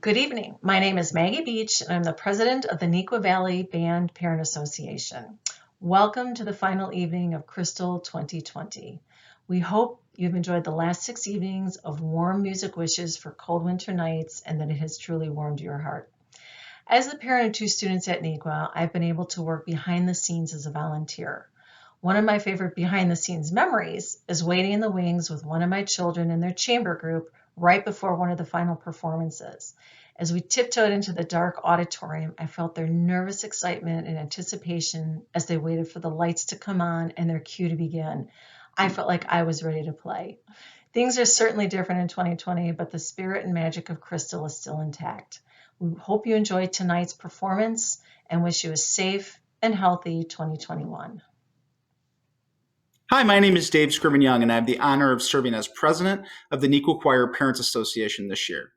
Good evening. My name is Maggie Beach, and I'm the president of the Neuqua Valley Band Parent Association. Welcome to the final evening of Crystal 2020. We hope you've enjoyed the last 6 evenings of warm music wishes for cold winter nights and that it has truly warmed your heart. As the parent of 2 students at Neuqua, I've been able to work behind the scenes as a volunteer. One of my favorite behind the scenes memories is waiting in the wings with one of my children in their chamber group right before one of the final performances. As we tiptoed into the dark auditorium, I felt their nervous excitement and anticipation as they waited for the lights to come on and their cue to begin. I felt like I was ready to play. Things are certainly different in 2020, but the spirit and magic of Crystal is still intact. We hope you enjoyed tonight's performance and wish you a safe and healthy 2021. Hi, my name is Dave Scriven Young, and I have the honor of serving as president of the Neuqua Choir Parents Association this year.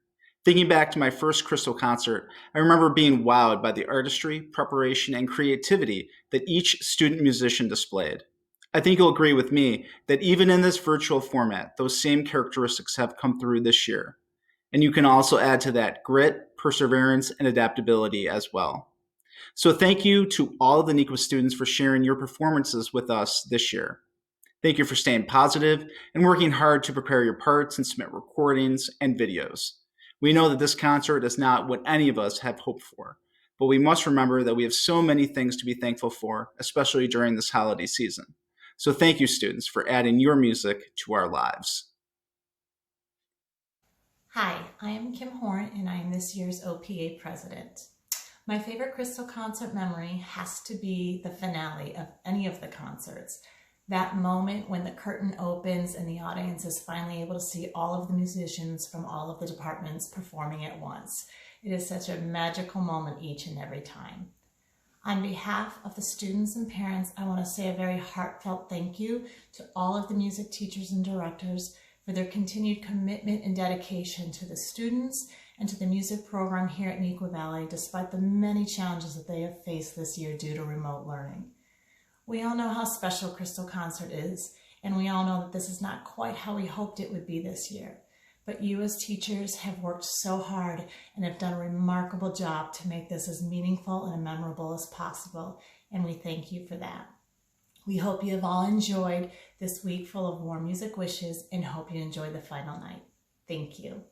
Thinking back to my first Crystal concert, I remember being wowed by the artistry, preparation, and creativity that each student musician displayed. I think you'll agree with me that even in this virtual format, those same characteristics have come through this year. And you can also add to that grit, perseverance, and adaptability as well. So thank you to all of the Neuqua students for sharing your performances with us this year. Thank you for staying positive and working hard to prepare your parts and submit recordings and videos. We know that this concert is not what any of us have hoped for, but we must remember that we have so many things to be thankful for, especially during this holiday season. So thank you, students, for adding your music to our lives. Hi, I am Kim Horn, and I am this year's OPA president. My favorite Crystal concert memory has to be the finale of any of the concerts. That moment when the curtain opens and the audience is finally able to see all of the musicians from all of the departments performing at once. It is such a magical moment each and every time. On behalf of the students and parents, I want to say a very heartfelt thank you to all of the music teachers and directors for their continued commitment and dedication to the students and to the music program here at Neuqua Valley, despite the many challenges that they have faced this year due to remote learning. We all know how special Crystal Concert is, and we all know that this is not quite how we hoped it would be this year. But you as teachers have worked so hard and have done a remarkable job to make this as meaningful and memorable as possible, and we thank you for that. We hope you have all enjoyed this week full of warm music wishes and hope you enjoy the final night. Thank you.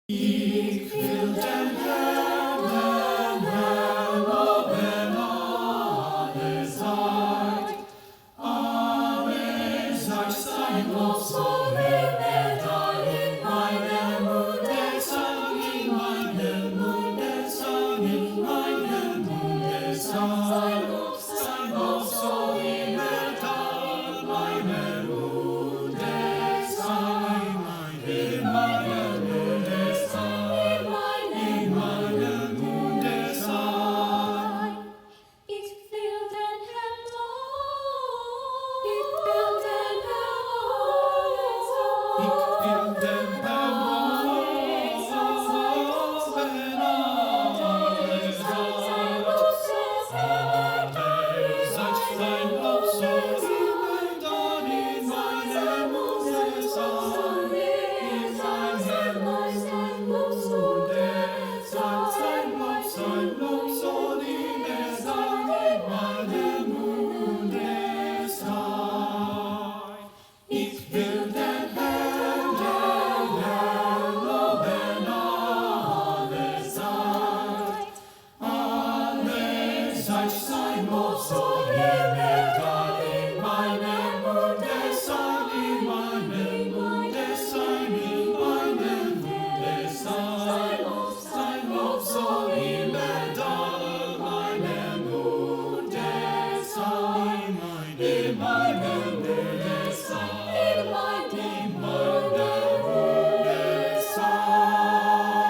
Ich will den Herrn loben alle Zeit. Alle Zeit sein Lob soll immer da in meinem Munde sein, in meinem Munde sein, in meinem Munde sein. Sein Lob soll immer da in meinem Munde sein, in meinem Munde sein, in meinem Munde sein. Ich will den Herrn loben, ich will den Herrn loben, Ich will den Herrn loben alle Zeit. Alle Zeit sein Lob soll immer da in meinem Munde sein, in meinem Munde sein. Sein Lob soll immer da in meinem Munde sein. Ich will den Herrn loben alle Zeit. Alle Zeit sein Lob soll immer da in meinem Munde sein, in meinem Munde sein, in meinem Munde sein. Sein Lob soll immer da in meinem Munde sein, in meinem Munde sein, in meinem Munde sein.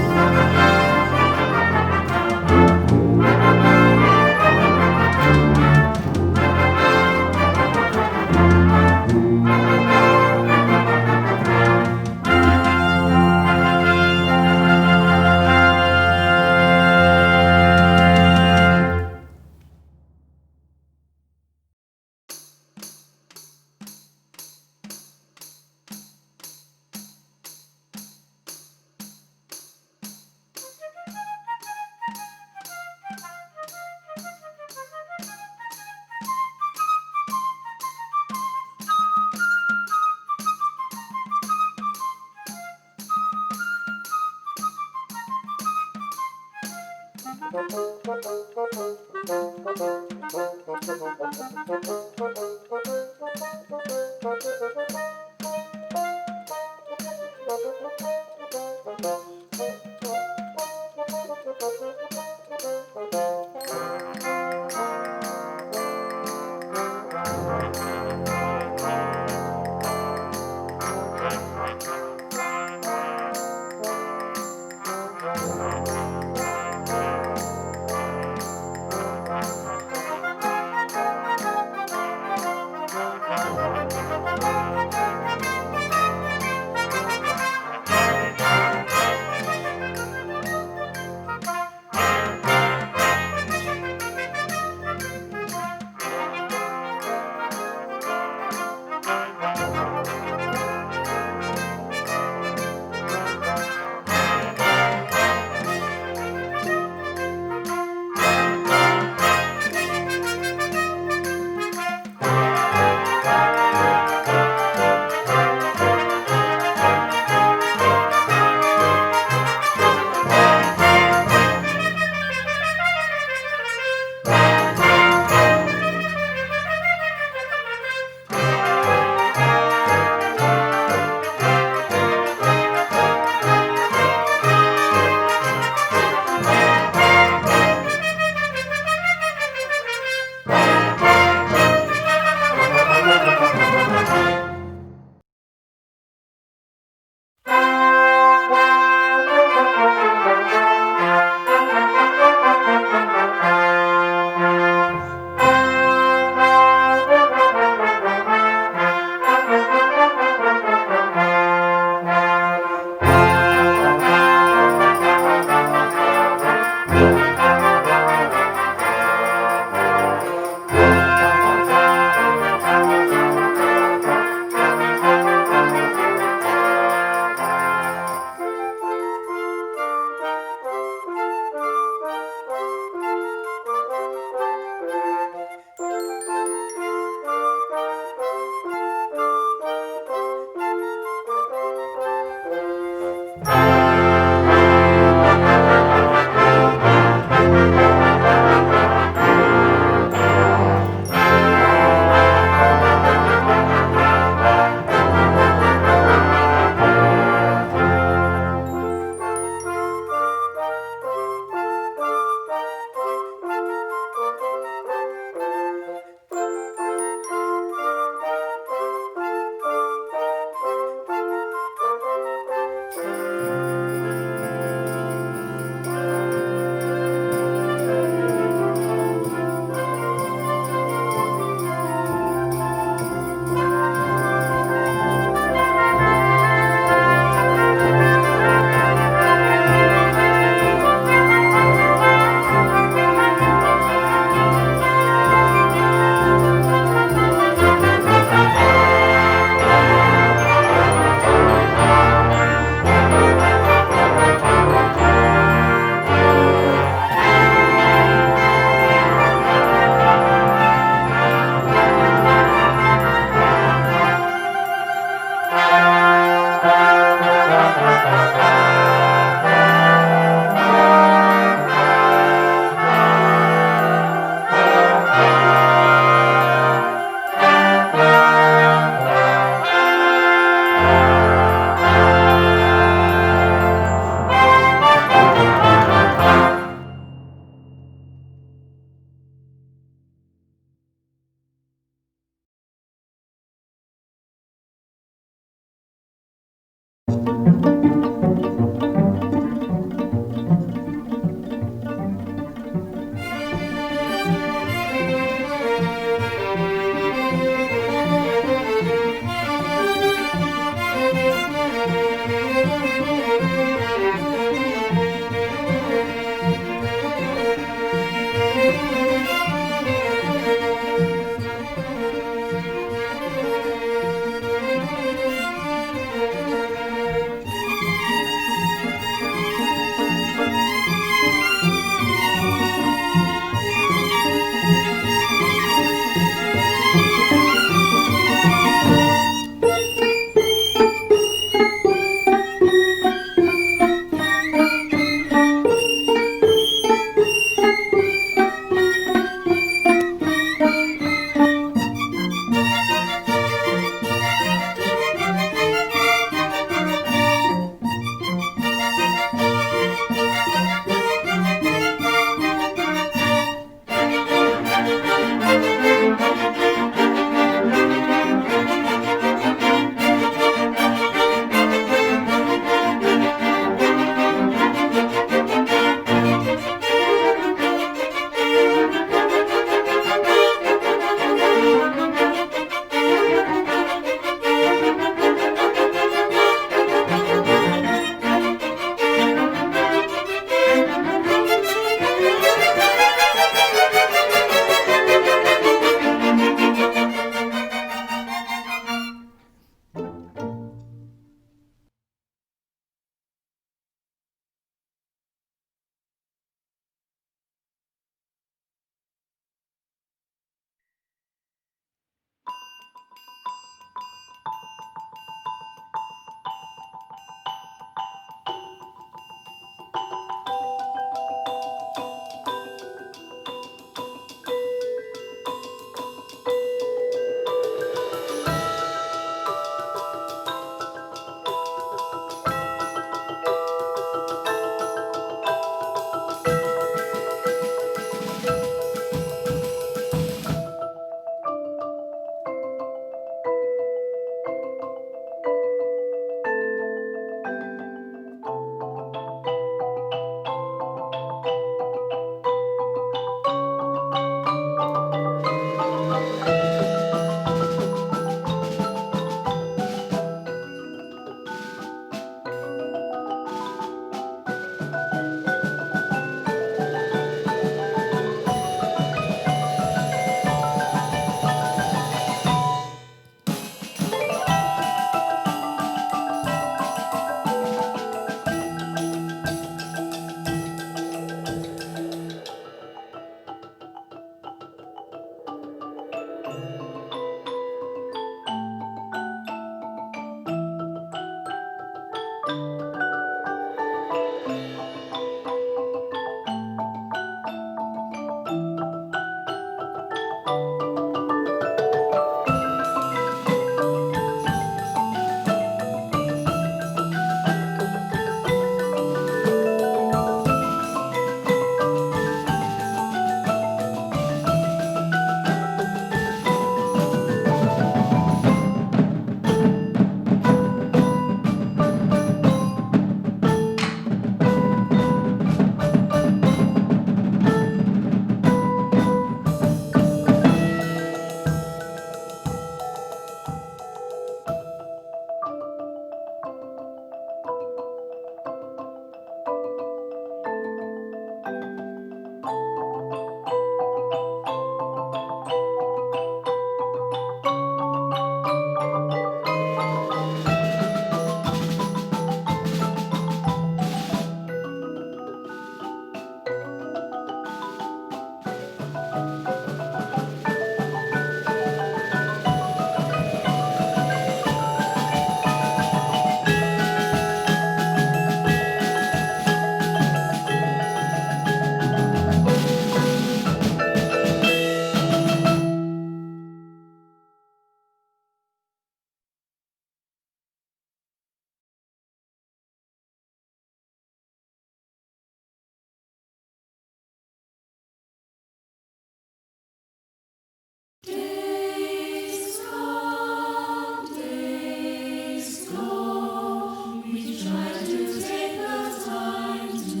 Days come, days go. We try to take the time to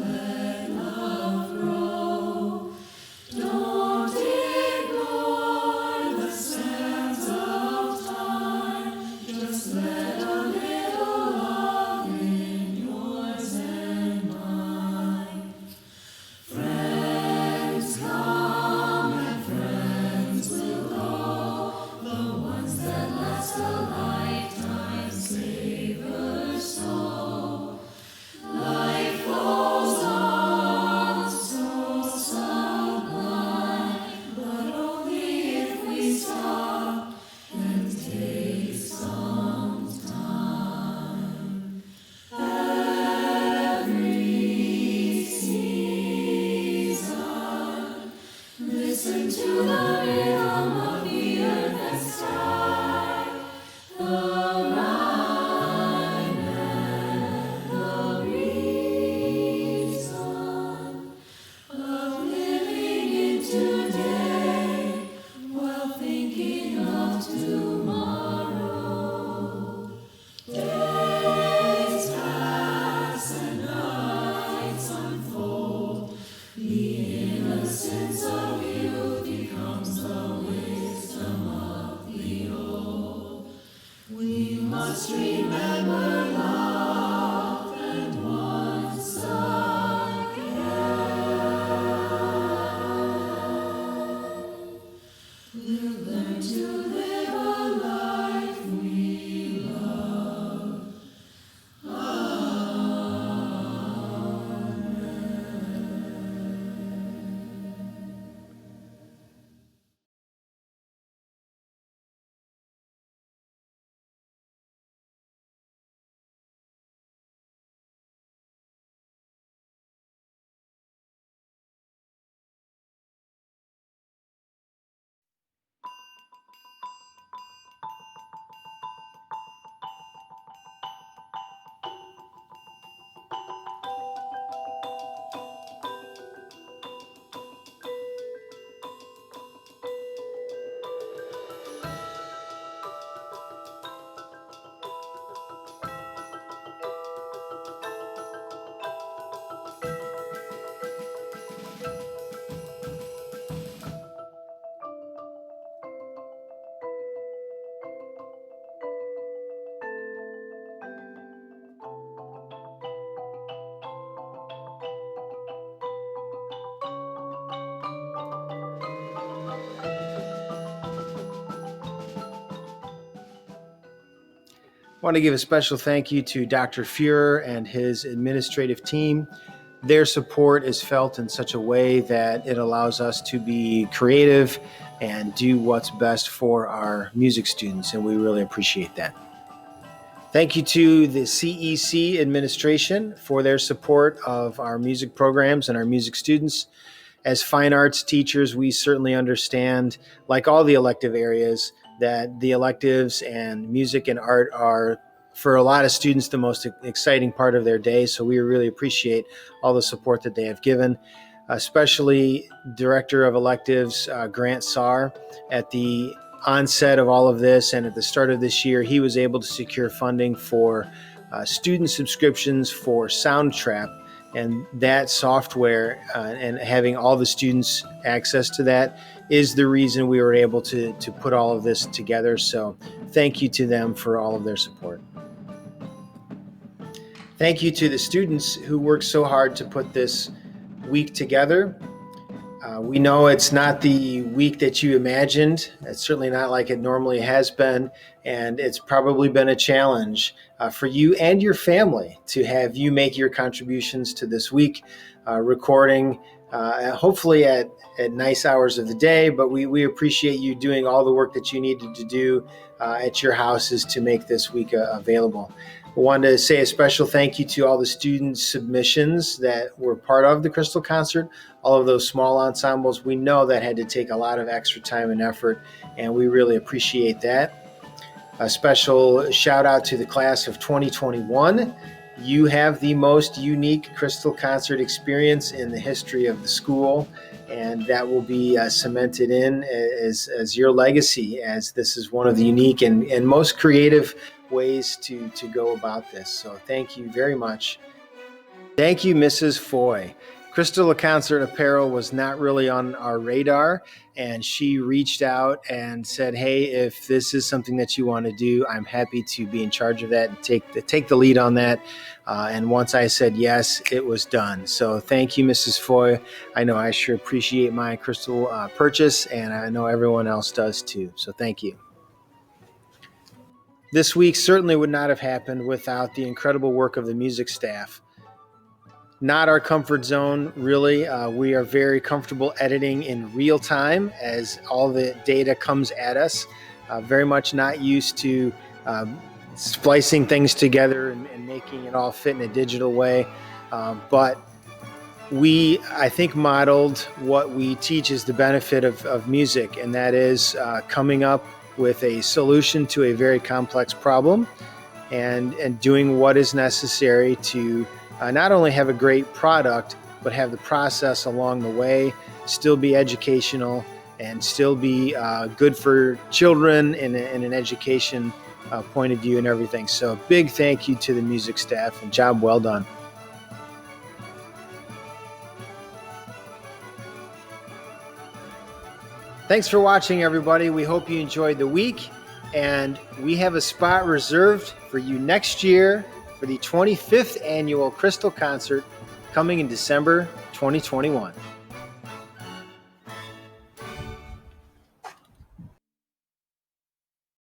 let love grow. Don't ignore the sands of time. Just let a little love in yours and mine. Friends come and friends will go. The ones that last a lifetime savor so. Life goes on so sublime, but only if we stop and take some time. Every season, listen to the rhythm of the earth and sky, the rhyme and the reason of living in today while thinking of tomorrow. Days pass and nights unfold. The innocence of youth becomes the wisdom of the old. We must remember love and once again we'll learn to live a life we love. I want to give a special thank you to Dr. Fuhrer and his administrative team. Their support is felt in such a way that it allows us to be creative and do what's best for our music students, and we really appreciate that. Thank you to the CEC administration for their support of our music programs and our music students. As fine arts teachers, we certainly understand, like all the elective areas, that the electives and music and art are, for a lot of students, the most exciting part of their day. So we really appreciate all the support that they have given, especially Director of Electives, Grant Saar. At the onset of all of this and at the start of this year, he was able to secure funding for student subscriptions for Soundtrap. And that software and having all the students access to that is the reason we were able to put all of this together. So thank you to them for all of their support. Thank you to the students who worked so hard to put this week together. We know it's not the week that you imagined. It's certainly not like it normally has been. And it's probably been a challenge for you and your family to have you make your contributions to this week, recording, hopefully at nice hours of the day. But we appreciate you doing all the work that you needed to do at your houses to make this week available. I wanted to say a special thank you to all the student submissions that were part of the Crystal Concert, all of those small ensembles. We know that had to take a lot of extra time and effort, and we really appreciate that. A special shout out to the class of 2021. You have the most unique Crystal Concert experience in the history of the school. and that will be cemented in as your legacy, as this is one of the unique and most creative ways to go about this. So thank you very much. Thank you, Mrs. Foy. Crystal Concert Apparel was not really on our radar, and she reached out and said, hey, if this is something that you want to do, I'm happy to be in charge of that and take the lead on that. And once I said yes, it was done. So thank you, Mrs. Foy. I know I sure appreciate my Crystal purchase, and I know everyone else does too. So thank you. This week certainly would not have happened without the incredible work of the music staff. Not our comfort zone, really. We are very comfortable editing in real time as all the data comes at us. Very much not used to splicing things together and making it all fit in a digital way. But we, I think, modeled what we teach is the benefit of music, and that is coming up with a solution to a very complex problem and doing what is necessary to not only have a great product, but have the process along the way, still be educational, and still be good for children in an education point of view and everything. So big thank you to the music staff, and job well done. Thanks for watching, everybody. We hope you enjoyed the week, and we have a spot reserved for you next year for the 25th annual Crystal Concert coming in December 2021.